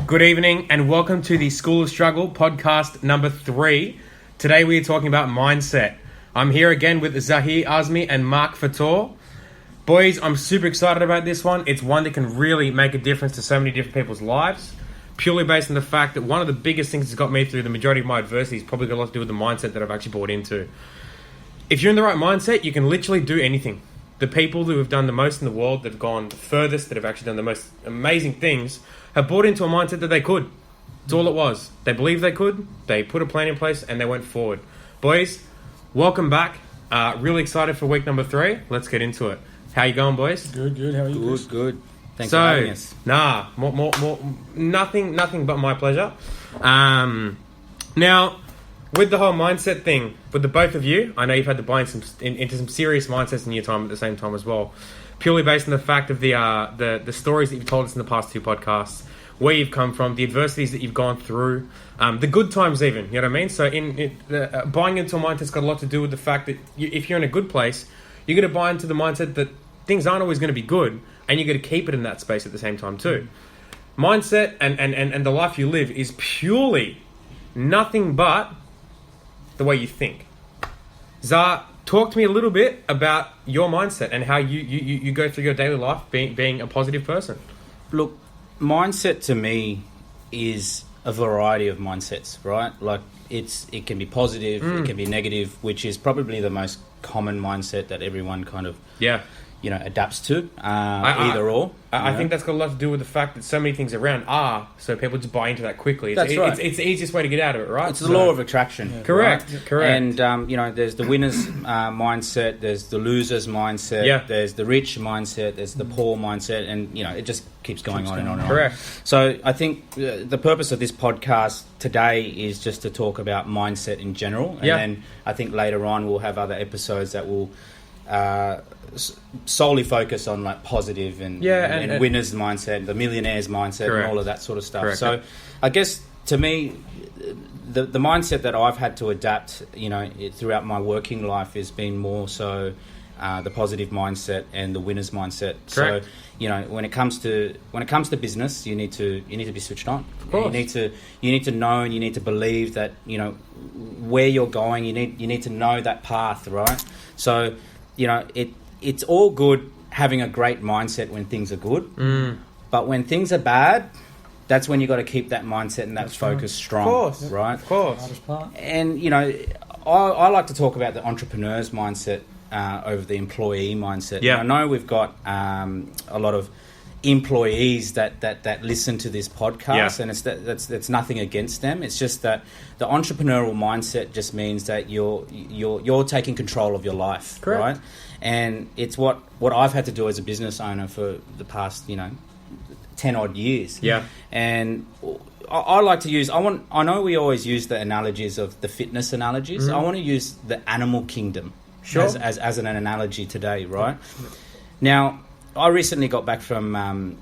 Good evening and welcome to the School of Struggle podcast number 3. Today we are talking about mindset. I'm here again with Zahir Azmi and Mark Fator. Boys, I'm super excited about this one. It's one that can really make a difference to so many different people's lives. Purely based on the fact that one of the biggest things that's got me through the majority of my adversity is probably got a lot to do with the mindset that I've actually bought into. If you're in the right mindset, you can literally do anything. The people who have done the most in the world, that have gone the furthest, that have actually done the most amazing things, have bought into a mindset that they could. That's all it was. They believed they could, they put a plan in place, and they went forward. Boys, welcome back. Really excited for week number 3. Let's get into it. How you going, boys? Good. How are you? Chris? Good. Thanks for having us. Nothing but my pleasure. Now, with the whole mindset thing, with the both of you, I know you've had to buy into some serious mindsets in your time at the same time as well. Purely based on the fact of the stories that you've told us in the past 2 podcasts, where you've come from, the adversities that you've gone through, the good times even, you know what I mean? So buying into a mindset's got a lot to do with the fact that if you're in a good place, you're going to buy into the mindset that things aren't always going to be good, and you're going to keep it in that space at the same time too. Mindset and the life you live is purely nothing but the way you think. Zah, talk to me a little bit about your mindset and how you go through your daily life being a positive person. Look, mindset to me is a variety of mindsets, right? Like it can be positive, it can be negative, which is probably the most common mindset that everyone kind of adapts to, either or. I think that's got a lot to do with the fact that so many things around are, so people just buy into that quickly. That's right. It's the easiest way to get out of it, right? It's the law of attraction. Yeah. Correct. And, there's the winner's mindset, there's the loser's mindset, there's the rich mindset, there's the poor mindset, and, it just keeps going on and on and on. Correct. So I think the purpose of this podcast today is just to talk about mindset in general. And then I think later on we'll have other episodes that will solely focus on like positive and winners mindset, the millionaires mindset, and all of that sort of stuff. Correct. So I guess to me, the mindset that I've had to adapt, throughout my working life has been more so the positive mindset and the winners mindset. Correct. So when it comes to business, you need to be switched on. Of course. You need to know and you need to believe that where you're going. You need to know that path, right? So it's all good having a great mindset when things are good, but when things are bad, that's when you got to keep that mindset and that focus strong. Of course, right? Of course. And I like to talk about the entrepreneur's mindset over the employee mindset. Yeah. And I know we've got a lot of employees that listen to this podcast, and that's nothing against them. It's just that the entrepreneurial mindset just means that you're taking control of your life. Correct. Right? And it's what I've had to do as a business owner for the past 10 odd years. Yeah. And I like to use, I know we always use the analogies of the fitness analogies. I want to use the animal kingdom as an analogy today, right? Now, I recently got back from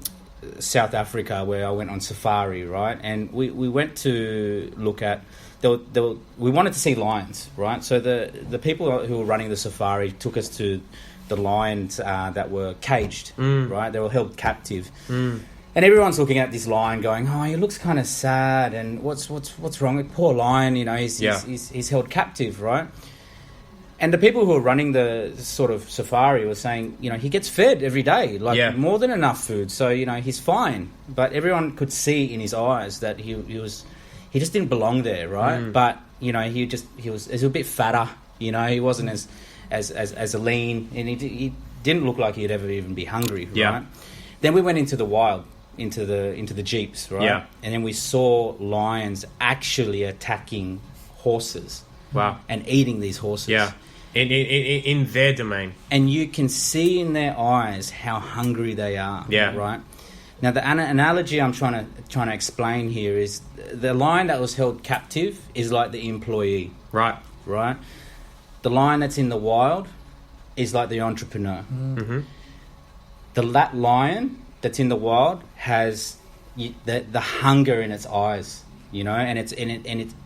South Africa where I went on safari, right? And we went to look at, we wanted to see lions, right? So the people who were running the safari took us to the lions that were caged, right? They were held captive. And everyone's looking at this lion going, oh, he looks kind of sad, and what's wrong with poor lion? He's held captive, right? And the people who are running the sort of safari were saying, he gets fed every day, more than enough food. So, he's fine. But everyone could see in his eyes that he just didn't belong there, right? But, he was a bit fatter, he wasn't as lean, and he didn't look like he'd ever even be hungry, right? Then we went into the wild, into the jeeps, right? Yeah. And then we saw lions actually attacking horses. Wow. And eating these horses. Yeah. In their domain. And you can see in their eyes how hungry they are. Yeah. Right? Now, the analogy I'm trying to explain here is the lion that was held captive is like the employee. Right. Right? The lion that's in the wild is like the entrepreneur. Mm-hmm. That lion that's in the wild has the hunger in its eyes. And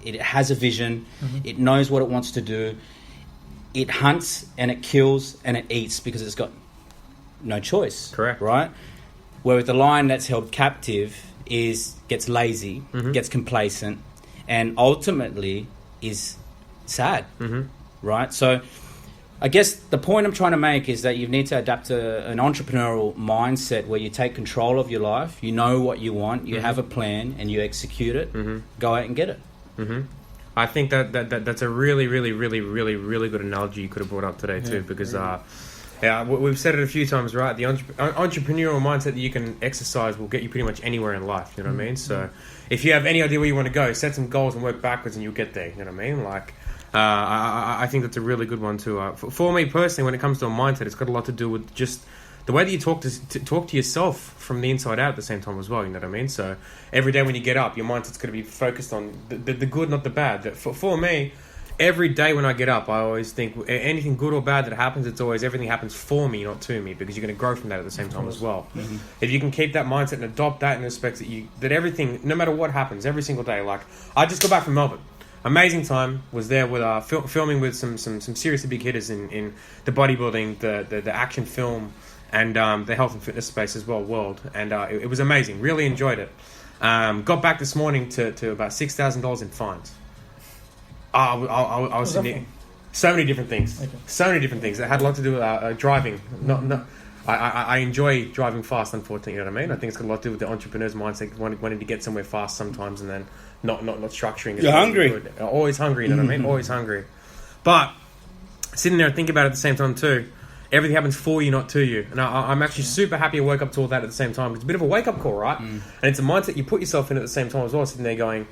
it has a vision. Mm-hmm. It knows what it wants to do. It hunts and it kills and it eats because it's got no choice. Correct. Right? Where with the lion that's held captive, gets lazy, gets complacent, and ultimately is sad, right? So I guess the point I'm trying to make is that you need to adapt to an entrepreneurial mindset where you take control of your life, you know what you want, you have a plan, and you execute it. Go out and get it. I think that's a really, really, really, really, really good analogy you could have brought up today too, because we've said it a few times, right? The entrepreneurial mindset that you can exercise will get you pretty much anywhere in life. You know what I mean? So if you have any idea where you want to go, set some goals and work backwards, and you'll get there. You know what I mean? Like, I think that's a really good one too. For me personally, when it comes to a mindset, it's got a lot to do with just the way that you talk to yourself from the inside out at the same time as well. You know what I mean? So every day when you get up, your mindset's going to be focused on the good, not the bad. For me, every day when I get up, I always think anything good or bad that happens, it's always everything happens for me, not to me, because you're going to grow from that at the same time as well. If you can keep that mindset and adopt that in respects that everything, no matter what happens, every single day. Like, I just got back from Melbourne. Amazing time. Was there with filming with some seriously big hitters in the bodybuilding, the action film, and the health and fitness space as well, world. And it was amazing. Really enjoyed it. Got back this morning to about $6,000 in fines. I was sitting so many different things. Okay. So many different things. It had a lot to do with driving. I enjoy driving fast, unfortunately, you know what I mean? I think it's got a lot to do with the entrepreneur's mindset, wanting to get somewhere fast sometimes and then not structuring it. You're hungry. Good. Always hungry, you know what I mean? Always hungry. But sitting there and thinking about it at the same time too, everything happens for you, not to you. And I'm actually super happy I woke up to all that at the same time. It's a bit of a wake-up call, right? And it's a mindset you put yourself in at the same time as well, sitting there going,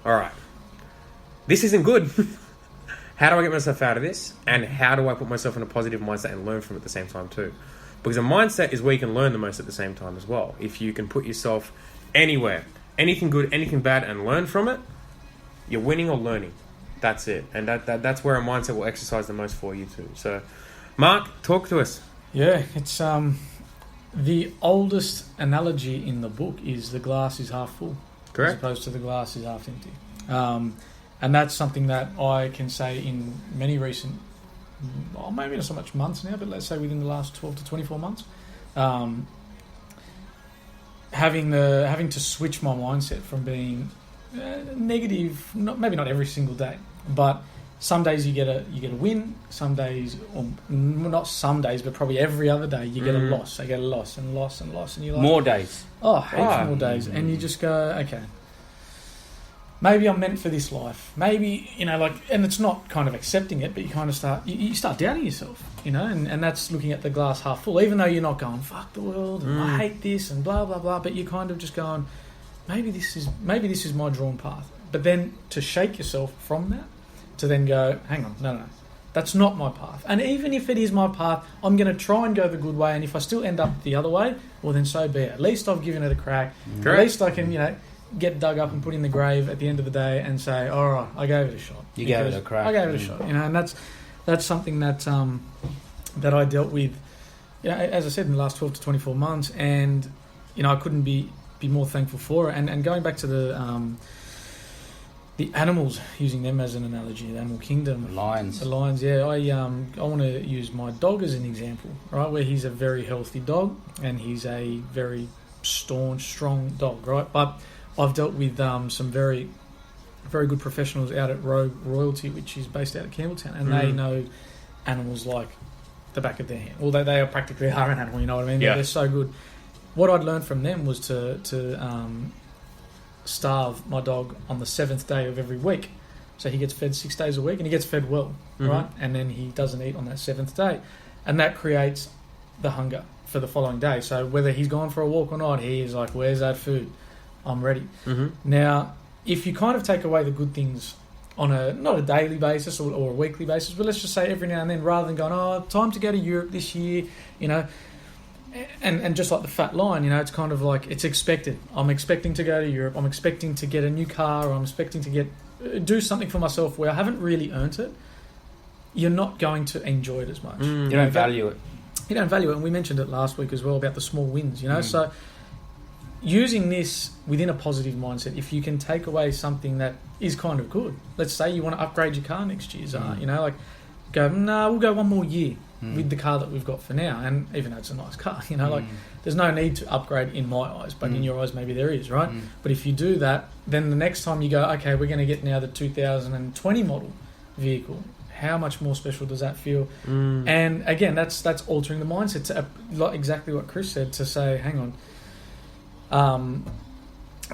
all right, this isn't good. How do I get myself out of this? And how do I put myself in a positive mindset and learn from it at the same time too? Because a mindset is where you can learn the most at the same time as well. If you can put yourself anywhere, anything good, anything bad, and learn from it, you're winning or learning. That's it. And that's where a mindset will exercise the most for you too. So, Mark, talk to us. Yeah, it's the oldest analogy in the book is the glass is half full. Correct. As opposed to the glass is half empty. And that's something that I can say in many recent, well, maybe not so much months now, but let's say within the last 12 to 24 months, having to switch my mindset from being negative, maybe not every single day, but some days you get a win, some days, or not some days, but probably every other day you get a loss. I get a loss and loss and loss, and you're like, more days. Oh, heaps more days, and you just go, okay. Maybe I'm meant for this life. Maybe, and it's not kind of accepting it, but you kind of start doubting yourself, and that's looking at the glass half full, even though you're not going, fuck the world, and I hate this, and blah, blah, blah, but you're kind of just going, maybe this is my drawn path. But then to shake yourself from that, to then go, hang on, no, that's not my path. And even if it is my path, I'm going to try and go the good way, and if I still end up the other way, well, then so be it. At least I've given it a crack. Correct. At least I can, get dug up and put in the grave at the end of the day and say, all right, I gave it a shot. You gave it a crack. I gave it a shot, and that's something that that I dealt with, as I said, in the last 12 to 24 months, and I couldn't be more thankful for it. And going back to the animals, using them as an analogy, the animal kingdom, the lions, yeah. I want to use my dog as an example, right? Where he's a very healthy dog and he's a very staunch, strong dog, right? But I've dealt with some very, very good professionals out at Rogue Royalty, which is based out of Campbelltown, and they know animals like the back of their hand. Well, they are practically are an animal, you know what I mean? Yeah. They're so good. What I'd learned from them was to starve my dog on the 7th day of every week. So he gets fed 6 days a week, and he gets fed well, right? And then he doesn't eat on that 7th day. And that creates the hunger for the following day. So whether he's gone for a walk or not, he is like, where's that food? I'm ready. Now, if you kind of take away the good things on not a daily basis or a weekly basis, but let's just say every now and then, rather than going, time to go to Europe this year, and just like the fat line, it's kind of like it's expected. I'm expecting to go to Europe. I'm expecting to get a new car, or I'm expecting to do something for myself where I haven't really earned it. You're not going to enjoy it as much. You don't value it. You don't value it, and we mentioned it last week as well about the small wins. So using this within a positive mindset, if you can take away something that is kind of good, let's say you want to upgrade your car next year, we'll go one more year. with the car that we've got for now. And even though it's a nice car, like there's no need to upgrade in my eyes, but in your eyes maybe there is, right? But if you do that, then the next time you go, okay, we're going to get now the 2020 model vehicle. How much more special does that feel? And again, that's altering the mindset to like exactly what Chris said, to say, hang on,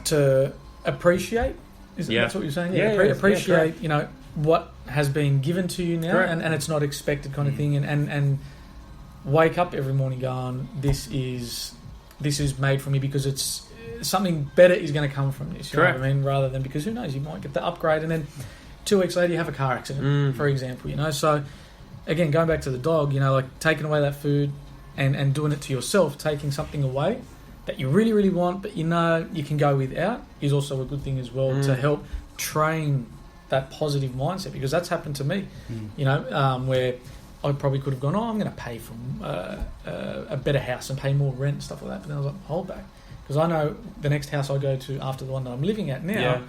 to appreciate. That's what you're saying? Appreciate, what has been given to you now, and it's not expected kind of thing, and wake up every morning going, this is made for me because it's something better is going to come from this. You know what I mean? Rather than because who knows, you might get the upgrade and then 2 weeks later you have a car accident, for example. So again, going back to the dog, like taking away that food and doing it to yourself, taking something away that you really, really want, but you can go without, is also a good thing as well to help train that positive mindset, because that's happened to me, where I probably could have gone, I'm going to pay for a better house and pay more rent and stuff like that, but then I was like, hold back, because I know the next house I go to after the one that I'm living at now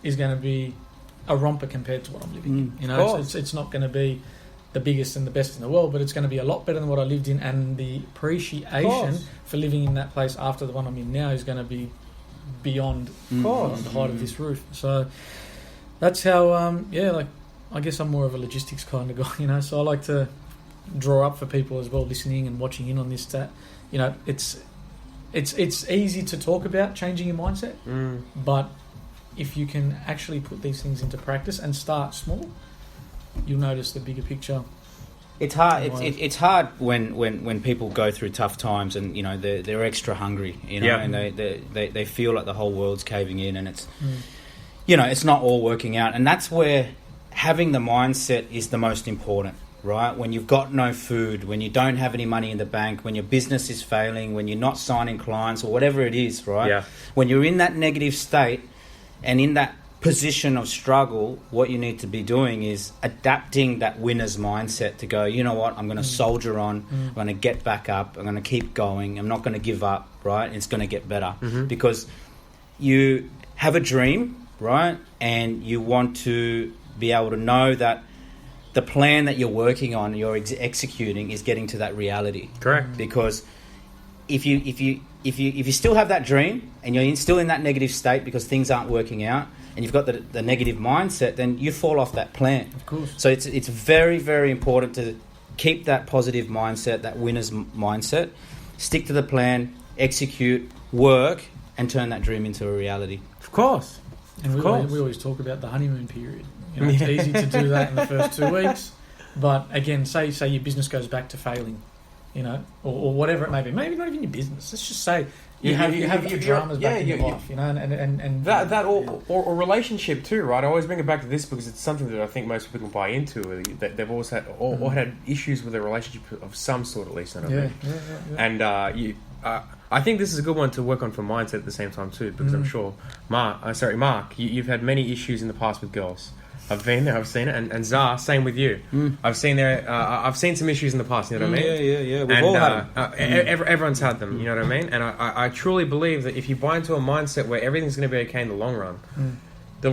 is going to be a romper compared to what I'm living in. It's not going to be the biggest and the best in the world, but it's going to be a lot better than what I lived in, and the appreciation for living in that place after the one I'm in now is going to be beyond the height of this roof. So that's how I guess I'm more of a logistics kind of guy, so I like to draw up for people as well listening and watching in on this, that it's easy to talk about changing your mindset, but if you can actually put these things into practice and start small, you'll notice the bigger picture. It's hard. It's hard when people go through tough times, and they're extra hungry, and they feel like the whole world's caving in, and it's it's not all working out, and that's where having the mindset is the most important, right? When you've got no food, when you don't have any money in the bank, when your business is failing, when you're not signing clients or whatever it is, right? Yeah. When you're in that negative state and in that position of struggle, what you need to be doing is adapting that winner's mindset to go, you know what, I'm going to soldier on, I'm going to get back up, I'm going to keep going, I'm not going to give up, right? It's going to get better because you have a dream, right? And you want to be able to know that the plan that you're working on, you're executing, is getting to that reality. Correct. Because if you still have that dream and you're still in that negative state because things aren't working out, and you've got the negative mindset, then you fall off that plan. Of course. So it's very, very important to keep that positive mindset, that winner's mindset, stick to the plan, execute, work, and turn that dream into a reality. Of course. And we always talk about the honeymoon period. It's easy to do that in the first 2 weeks, but again, say your business goes back to failing, or whatever it may be. Maybe not even your business. Let's just say you have your dramas back in your life, and that or relationship too, right? I always bring it back to this because it's something that I think most people can buy into. That they've always had or had issues with a relationship of some sort, at least. And I think this is a good one to work on for mindset at the same time too, because I'm sure Mark, you've had many issues in the past with girls. I've been there, I've seen it, and Zah, same with you. I've seen I've seen some issues in the past. You know what I mean? Yeah. We've all had them. Everyone's had them. You know what I mean? And I truly believe that if you buy into a mindset where everything's going to be okay in the long run, the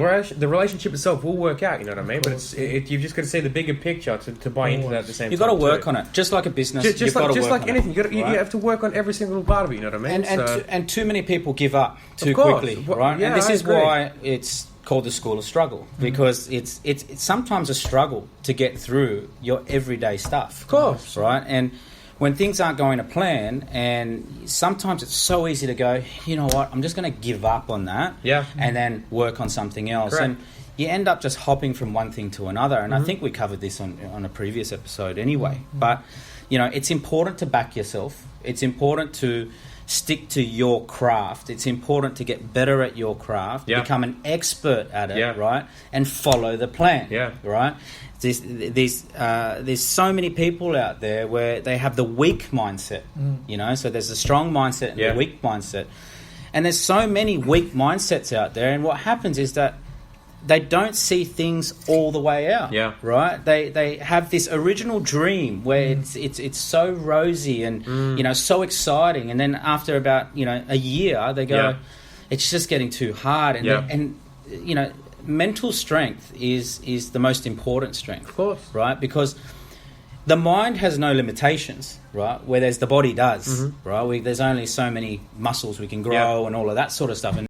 relationship itself will work out. You know what I mean? But you've just got to see the bigger picture to buy into that at the same time. You've got to work on it, just like a business. Just like anything, you have to work on every single part of it. You know what I mean? And too many people give up too quickly, right? Yeah, and this is why it's called the School of Struggle, because it's sometimes a struggle to get through your everyday stuff. Of course. Right? And when things aren't going to plan, and sometimes it's so easy to go, you know what, I'm just going to give up on that and then work on something else. Correct. And you end up just hopping from one thing to another. And I think we covered this on a previous episode anyway. But, it's important to back yourself. It's important to stick to your craft. It's important to get better at your craft, become an expert at it, right? And follow the plan, right? There's so many people out there where they have the weak mindset, so there's a strong mindset and a weak mindset. And there's so many weak mindsets out there, and what happens is that they don't see things all the way out, right? They have this original dream where it's so rosy and so exciting, and then after about a year they go, it's just getting too hard, and mental strength is the most important strength, of course, right? Because the mind has no limitations, right? Whereas the body does, right? There's only so many muscles we can grow and all of that sort of stuff. And